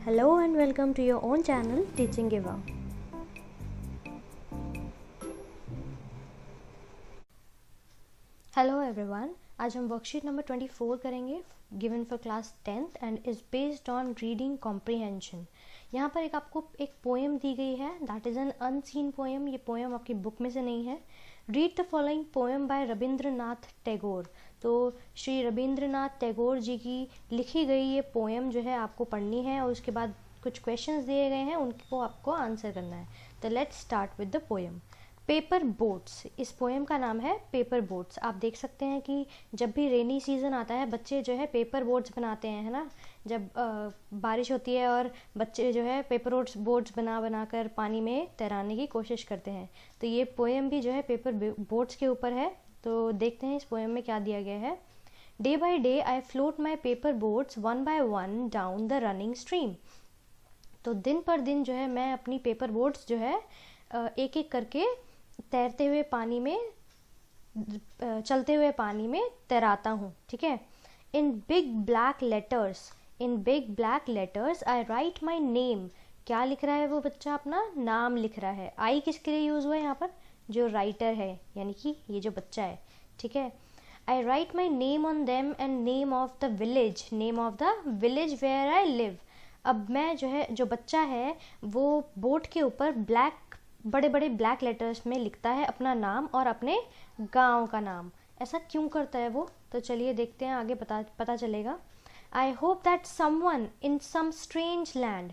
Hello and welcome to your own channel Teaching Eva. Hello everyone. आज हम worksheet number 24 करेंगे given for class 10th and is based on reading comprehension. यहाँ पर आपको एक poem दी गई है, that is an unseen poem. ये पोएम आपकी बुक में से नहीं है। Read the following poem by Rabindranath Tagore. तो श्री रविंद्रनाथ टैगोर जी की लिखी गई ये पोएम जो है आपको पढ़नी है और उसके बाद कुछ क्वेश्चंस दिए गए हैं, उनको आपको आंसर करना है। तो let's start with the poem. Paper boats, इस पोएम का नाम है पेपर बोट्स। आप देख सकते हैं कि जब भी रेनी सीज़न आता है बच्चे जो है पेपर बोट्स बनाते हैं, है ना। जब बारिश होती है और बच्चे जो है पेपर बोट्स बना बना कर पानी में तैराने की कोशिश करते हैं। तो ये पोएम भी जो है पेपर बोट्स के ऊपर है। तो देखते हैं इस पोएम में क्या दिया गया है। Day by day I float my paper boats one by one down the running stream. तो दिन पर दिन जो है मैं अपनी पेपर बोट्स जो है एक एक करके तैरते हुए पानी में चलते हुए पानी में तैराता हूँ, ठीक है। In big black letters I write my name. क्या लिख रहा है वो बच्चा? अपना नाम लिख रहा है। आई किसके लिए यूज़ हुआ है यहाँ पर? जो राइटर है यानी कि ये जो बच्चा है, ठीक है। I write my name on them and name of the village where I live. अब मैं जो है, जो बच्चा है वो बोट के ऊपर बड़े बड़े ब्लैक लेटर्स में लिखता है अपना नाम और अपने गांव का नाम। ऐसा क्यों करता है वो? तो चलिए देखते हैं, आगे पता चलेगा। I hope that someone in some strange land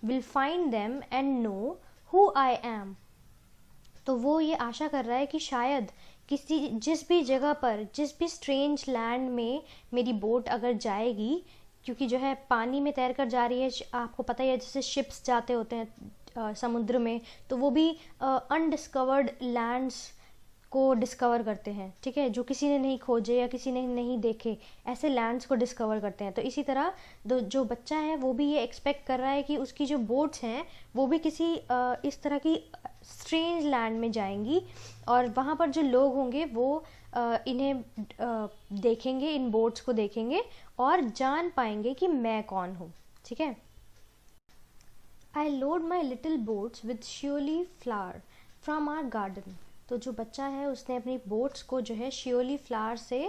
will find them and know who I am. तो वो ये आशा कर रहा है कि शायद जिस भी जगह पर, जिस भी स्ट्रेंज लैंड में मेरी बोट अगर जाएगी, क्योंकि जो है पानी में तैर कर जा रही है, आपको पता ही है जैसे शिप्स जाते होते हैं समुद्र में, तो वो भी अनडिस्कवर्ड लैंड्स को डिस्कवर करते हैं, ठीक है। जो किसी ने नहीं खोजे या किसी ने नहीं देखे, ऐसे लैंड्स को डिस्कवर करते हैं। तो इसी तरह जो बच्चा है वो भी ये एक्सपेक्ट कर रहा है कि उसकी जो बोट्स हैं वो भी किसी इस तरह की स्ट्रेंज लैंड में जाएंगी और वहाँ पर जो लोग होंगे वो इन्हें देखेंगे, इन बोट्स को देखेंगे और जान पाएंगे कि मैं कौन हूँ, ठीक है। I load my little boats with shiuli flower from our garden. तो जो बच्चा है उसने अपनी बोट्स को जो है श्योली फ्लावर से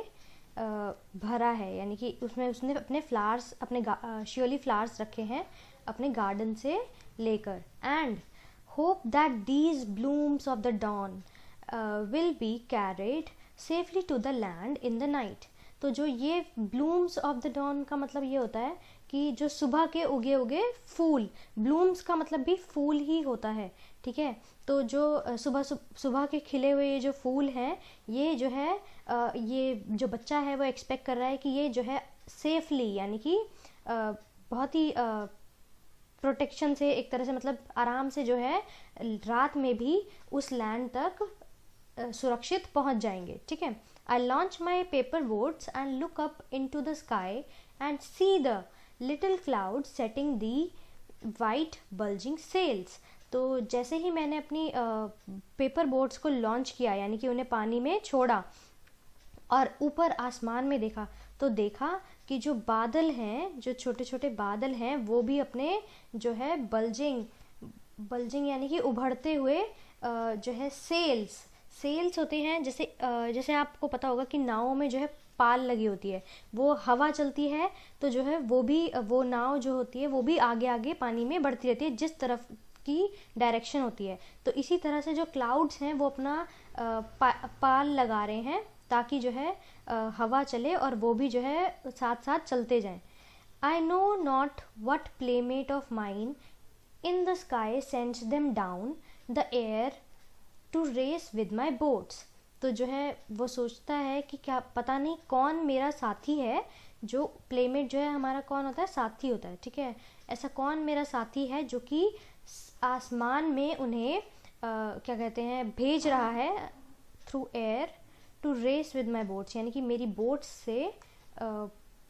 भरा है, यानी कि उसने अपने फ्लावर्स, अपने श्योली फ्लावर्स रखे हैं अपने गार्डन से लेकर। And hope that these blooms of the dawn will be carried safely to the land in the night. तो जो ये ब्लूम्स ऑफ द डॉन का मतलब ये होता है कि जो सुबह के उगे उगे फूल, ब्लूम्स का मतलब भी फूल ही होता है, ठीक है। तो जो सुबह के खिले हुए ये जो फूल हैं, ये जो है ये जो बच्चा है वो एक्सपेक्ट कर रहा है कि ये जो है सेफली, यानी कि बहुत ही प्रोटेक्शन से, एक तरह से मतलब आराम से जो है रात में भी उस लैंड तक सुरक्षित पहुंच जाएंगे, ठीक है। I launch my paper boats and look up into the sky and see the little cloud setting the white bulging sails. तो जैसे ही मैंने अपनी पेपर बोट्स को लॉन्च किया, यानी कि उन्हें पानी में छोड़ा और ऊपर आसमान में देखा, तो देखा कि जो बादल हैं, जो छोटे छोटे बादल हैं, वो भी अपने जो है बल्जिंग यानी कि उभरते हुए जो है सेल्स होते हैं। जैसे आपको पता होगा कि नावों में जो है पाल लगी होती है, वो हवा चलती है तो जो है वो नाव जो होती है वो भी आगे आगे पानी में बढ़ती रहती है जिस तरफ की डायरेक्शन होती है। तो इसी तरह से जो क्लाउड्स हैं वो अपना पाल लगा रहे हैं ताकि जो है हवा चले और वो भी जो है साथ साथ चलते जाएं। I know not what playmate of mine in the sky sends them down the air to race with my boats. तो जो है वो सोचता है कि क्या पता नहीं कौन मेरा साथी है। जो प्लेमेट जो है हमारा कौन होता है? साथी होता है, ठीक है। ऐसा कौन मेरा साथी है जो कि आसमान में उन्हें क्या कहते हैं, भेज रहा है through air to race with my boats, यानी कि मेरी बोट्स से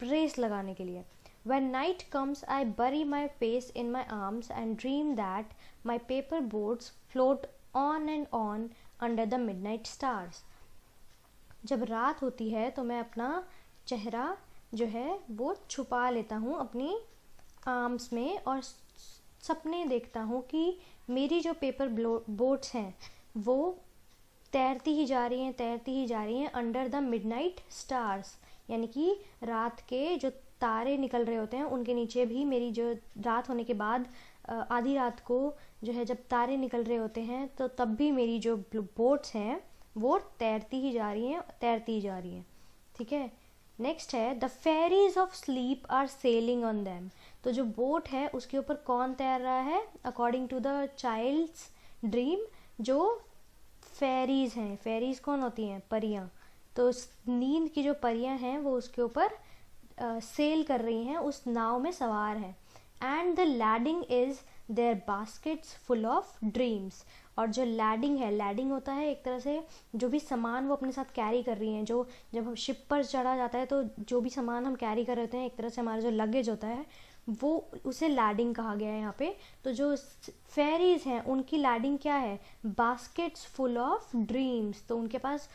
रेस लगाने के लिए। When night comes, I bury my face in my arms and dream that my paper boats float on and on under the midnight stars. जब रात होती है तो मैं अपना चेहरा जो है वो छुपा लेता हूँ अपनी आर्म्स में और सपने देखता हूँ कि मेरी जो पेपर बोट्स हैं वो तैरती ही जा रही हैं अंडर द मिडनाइट स्टार्स, यानी कि रात के जो तारे निकल रहे होते हैं उनके नीचे भी मेरी जो रात होने के बाद आधी रात को जो है जब तारे निकल रहे होते हैं तो तब भी मेरी जो बोट्स हैं वो तैरती ही जा रही हैं। ठीक है, नेक्स्ट है the fairies of sleep are sailing on them. तो जो बोट है उसके ऊपर कौन तैर रहा है? According to the child's dream जो फेरीज हैं, फेरीज कौन होती हैं? परियां। तो नींद की जो परियां हैं वो उसके ऊपर सेल कर रही हैं, उस नाव में सवार हैं। And the lading is their baskets full of dreams. और जो लैडिंग है, लैडिंग होता है एक तरह से जो भी सामान वो अपने साथ कैरी कर रही हैं, जो जब हम शिप पर चढ़ा जाता है तो जो भी सामान हम कैरी कर रहे होते हैं एक तरह से हमारा जो लगेज होता है वो उसे लैडिंग कहा गया है यहाँ पे। तो जो फेरीज हैं उनकी लैडिंग क्या है? Baskets full of dreams. तो उनके पास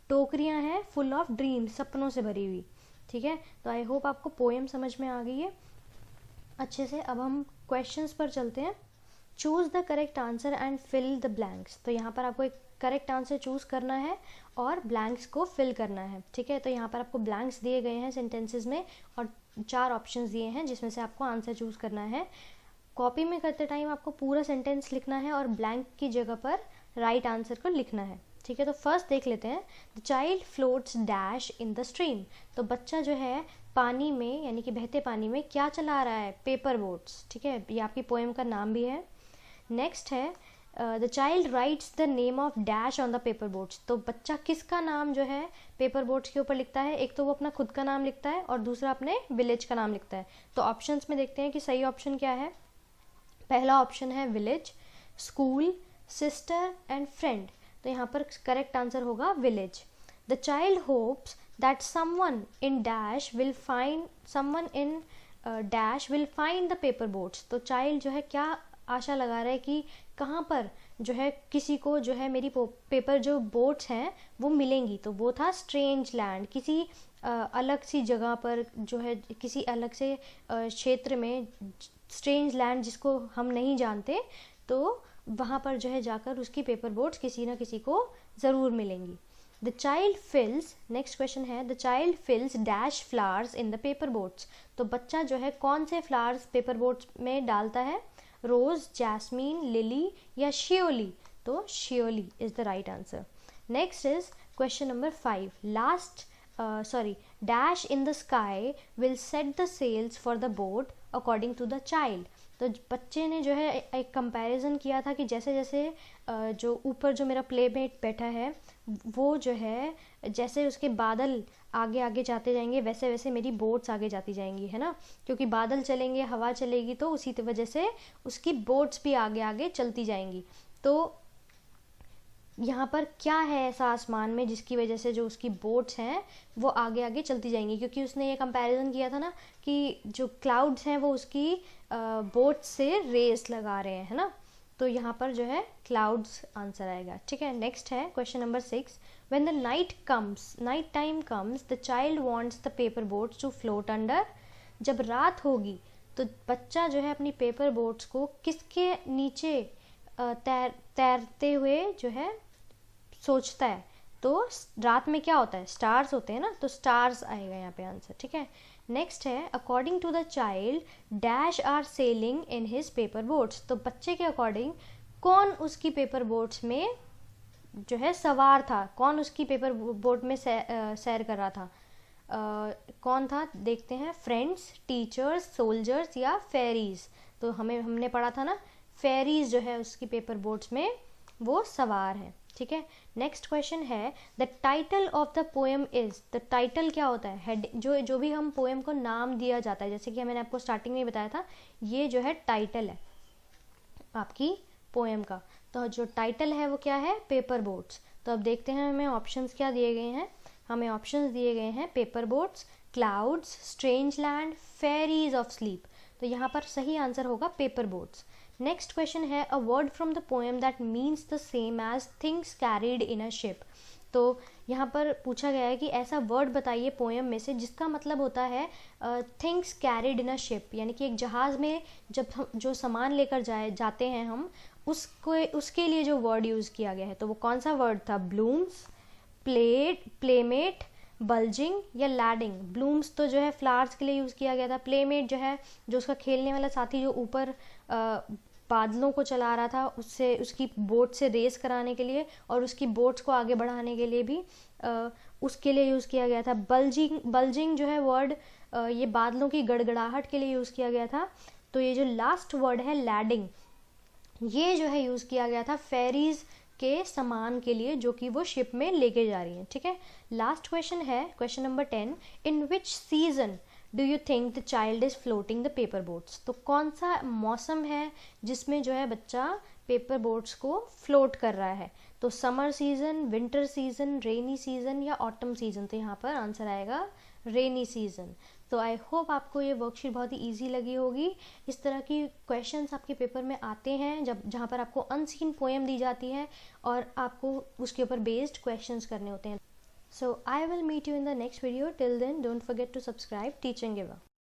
टोकरियाँ हैं फुल ऑफ ड्रीम्स, सपनों से भरी हुई। ठीक है, तो आई होप आपको पोएम समझ में आ गई है अच्छे से। अब हम क्वेश्चंस पर चलते हैं। Choose the correct answer and fill the blanks. तो यहाँ पर आपको एक करेक्ट आंसर चूज़ करना है और ब्लैंक्स को फिल करना है। ठीक है, तो यहाँ पर आपको ब्लैंक्स दिए गए हैं सेंटेंसेस में और 4 ऑप्शंस दिए हैं जिसमें से आपको आंसर चूज़ करना है। कॉपी में करते टाइम आपको पूरा सेंटेंस लिखना है और ब्लैंक की जगह पर राइट आंसर को लिखना है। ठीक है, तो फर्स्ट देख लेते हैं। The child floats dash in the stream. तो बच्चा जो है पानी में यानी कि बहते पानी में क्या चला रहा है? Paper boats. ठीक है, ये आपकी पोएम का नाम भी है। नेक्स्ट है the child rights the name of dash on the paper boats. तो बच्चा किसका नाम जो है पेपर बोट्स के ऊपर लिखता है? एक तो वो अपना खुद का नाम लिखता है और दूसरा अपने विलेज का नाम लिखता है। तो ऑप्शंस में देखते हैं कि सही ऑप्शन क्या है। पहला ऑप्शन है village, school, sister and friend. तो यहाँ पर करेक्ट आंसर होगा village. The child hopes that someone in dash will find the paper boats. तो चाइल्ड जो है क्या आशा लगा रहा है कि कहाँ पर जो है किसी को जो है मेरी पेपर जो बोट्स हैं वो मिलेंगी। तो वो था स्ट्रेंज लैंड, किसी अलग सी जगह पर जो है किसी अलग से क्षेत्र में, स्ट्रेंज लैंड जिसको हम नहीं जानते, तो वहाँ पर जो है जाकर उसकी पेपर बोट्स किसी ना किसी को ज़रूर मिलेंगी। The child fills, next question है the child fills dash flowers in the paper boats. तो बच्चा जो है कौन से फ्लावर्स पेपर बोट्स में डालता है? रोज, जैस्मीन, लिली या शियोली। तो shiuli is the right answer. Next is question number 5। Dash in the sky will set the sails for the boat according to the child. तो बच्चे ने जो है एक कंपैरिजन किया था कि जैसे जैसे जो ऊपर जो मेरा प्लेमेट बैठा है वो जो है जैसे उसके बादल आगे आगे जाते जाएंगे वैसे वैसे मेरी बोट्स आगे जाती जाएंगी, है ना। क्योंकि बादल चलेंगे, हवा चलेगी, तो उसी वजह से उसकी बोट्स भी आगे आगे चलती जाएंगी। तो यहाँ पर क्या है ऐसा आसमान में जिसकी वजह से जो उसकी बोट्स हैं वो आगे आगे चलती जाएंगी? क्योंकि उसने ये कंपैरिजन किया था ना कि जो क्लाउड्स हैं वो उसकी बोट से रेस लगा रहे हैं, है ना। तो यहाँ पर जो है क्लाउड्स आंसर आएगा। ठीक है, नेक्स्ट है question number 6। When the night time comes the child wants the paper boats to float under. जब रात होगी तो बच्चा जो है अपनी पेपर बोट्स को किसके नीचे तैरते हुए जो है सोचता है? तो रात में क्या होता है? स्टार्स होते हैं ना, तो स्टार्स आएगा यहाँ पे आंसर। ठीक है, नेक्स्ट है according to the child dash are sailing in his paper boats. तो बच्चे के अकॉर्डिंग कौन उसकी पेपर बोट्स में जो है सवार था? कौन उसकी पेपर बोट में सैर कर रहा था? कौन था देखते हैं। फ्रेंड्स, टीचर्स, सोल्जर्स या फेरीज। तो हमने पढ़ा था ना फेरीज जो है उसकी पेपर बोट्स में वो सवार है। ठीक है, नेक्स्ट क्वेश्चन है the title of the poem is. The title क्या होता है? हेड, जो भी हम पोएम को नाम दिया जाता है, जैसे कि मैंने आपको स्टार्टिंग में बताया था, ये जो है टाइटल है आपकी पोएम का। तो जो टाइटल है वो क्या है? Paper boats. तो अब देखते हैं हमें ऑप्शंस क्या दिए गए हैं। हमें ऑप्शंस दिए गए हैं paper boats, clouds, strange land, fairies of sleep. तो यहाँ पर सही आंसर होगा पेपर बोट्स। नेक्स्ट क्वेश्चन है a word from the poem that means the same as things carried in a ship. तो यहाँ पर पूछा गया है कि ऐसा वर्ड बताइए पोएम में से जिसका मतलब होता है things carried in a ship, यानी कि एक जहाज़ में जब हम जो सामान लेकर जाते हैं हम, उसके लिए जो वर्ड यूज़ किया गया है। तो वो कौन सा वर्ड था? ब्लूम्स, प्लेमेट, बल्जिंग या लैडिंग। ब्लूम्स तो जो है फ्लावर्स के लिए यूज़ किया गया था। प्लेमेट जो है जो उसका खेलने वाला साथी जो ऊपर बादलों को चला रहा था, उससे उसकी बोट से रेस कराने के लिए और उसकी बोट्स को आगे बढ़ाने के लिए भी उसके लिए यूज़ किया गया था। बल्जिंग जो है वर्ड ये बादलों की गड़गड़ाहट के लिए यूज़ किया गया था। तो ये जो लास्ट वर्ड है लैडिंग, ये जो है यूज़ किया गया था फेरीज के सामान के लिए जो कि वो शिप में लेके जा रही हैं। ठीक है, लास्ट क्वेश्चन है question number 10, in which season do you think the child is floating the paper boats. तो कौन सा मौसम है जिसमें जो है बच्चा पेपर बोट्स को फ्लोट कर रहा है? तो summer season, winter season, rainy season या ऑटम सीजन। तो यहाँ पर आंसर आएगा रेनी सीजन। तो आई होप आपको ये वर्कशीट बहुत ही इजी लगी होगी। इस तरह की क्वेश्चंस आपके पेपर में आते हैं जहाँ पर आपको अनसीन पोएम दी जाती है और आपको उसके ऊपर बेस्ड क्वेश्चंस करने होते हैं। So I will meet you in the next video. Till then, don't forget to subscribe Teach and Give Up.